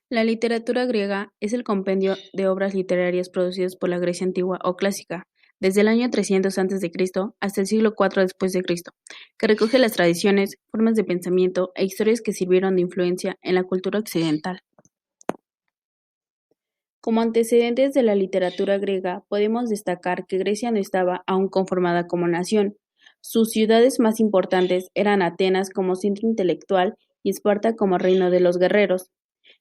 La literatura griega es el compendio de obras literarias producidas por la Grecia antigua o clásica, desde el año 300 a.C. hasta el siglo IV después de Cristo, que recoge las tradiciones, formas de pensamiento e historias que sirvieron de influencia en la cultura occidental. Como antecedentes de la literatura griega, podemos destacar que Grecia no estaba aún conformada como nación. Sus ciudades más importantes eran Atenas como centro intelectual y Esparta como reino de los guerreros.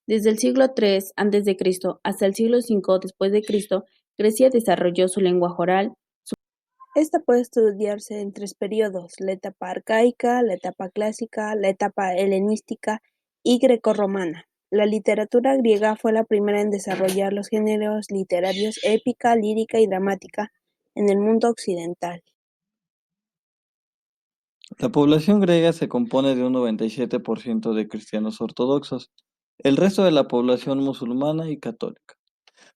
Desde el siglo III a.C. hasta el siglo V después de Cristo, Grecia desarrolló su lenguaje oral. Esta puede estudiarse en tres periodos: la etapa arcaica, la etapa clásica, la etapa helenística y grecorromana. La literatura griega fue la primera en desarrollar los géneros literarios épica, lírica y dramática en el mundo occidental. La población griega se compone de un 97% de cristianos ortodoxos, el resto de la población musulmana y católica.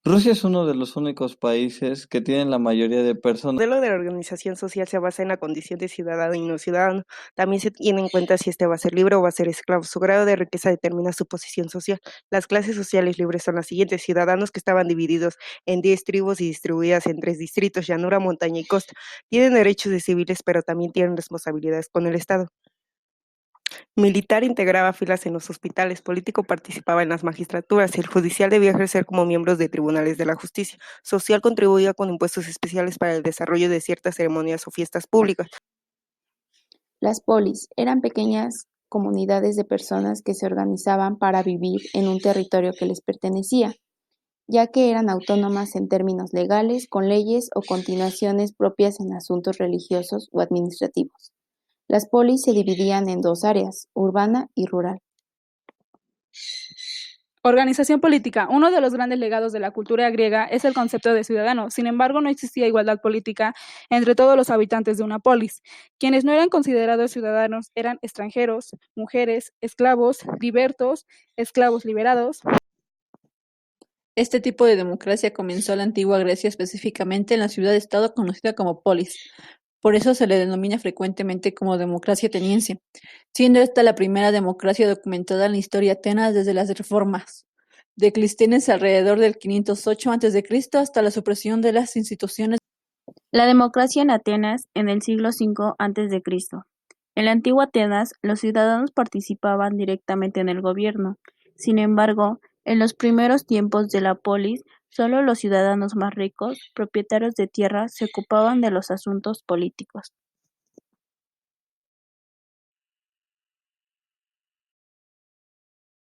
Rusia es uno de los únicos países que tienen la mayoría de personas. El modelo de la organización social se basa en la condición de ciudadano y no ciudadano. También se tiene en cuenta si este va a ser libre o va a ser esclavo. Su grado de riqueza determina su posición social. Las clases sociales libres son las siguientes: ciudadanos que estaban divididos en 10 tribus y distribuidas en 3 distritos: llanura, montaña y costa. Tienen derechos de civiles, pero también tienen responsabilidades con el Estado. Militar integraba filas en los hospitales, político participaba en las magistraturas, el judicial debía ejercer como miembros de tribunales de la justicia, social contribuía con impuestos especiales para el desarrollo de ciertas ceremonias o fiestas públicas. Las polis eran pequeñas comunidades de personas que se organizaban para vivir en un territorio que les pertenecía, ya que eran autónomas en términos legales, con leyes o continuaciones propias en asuntos religiosos o administrativos. Las polis se dividían en dos áreas, urbana y rural. Organización política. Uno de los grandes legados de la cultura griega es el concepto de ciudadano. Sin embargo, no existía igualdad política entre todos los habitantes de una polis. Quienes no eran considerados ciudadanos eran extranjeros, mujeres, esclavos, libertos, esclavos liberados. Este tipo de democracia comenzó en la antigua Grecia, específicamente en la ciudad-estado conocida como polis. Por eso se le denomina frecuentemente como democracia ateniense, siendo esta la primera democracia documentada en la historia de Atenas desde las reformas de Clístenes alrededor del 508 a.C. hasta la supresión de las instituciones. La democracia en Atenas en el siglo V a.C. En la antigua Atenas, los ciudadanos participaban directamente en el gobierno. Sin embargo, en los primeros tiempos de la polis, solo los ciudadanos más ricos, propietarios de tierras, se ocupaban de los asuntos políticos.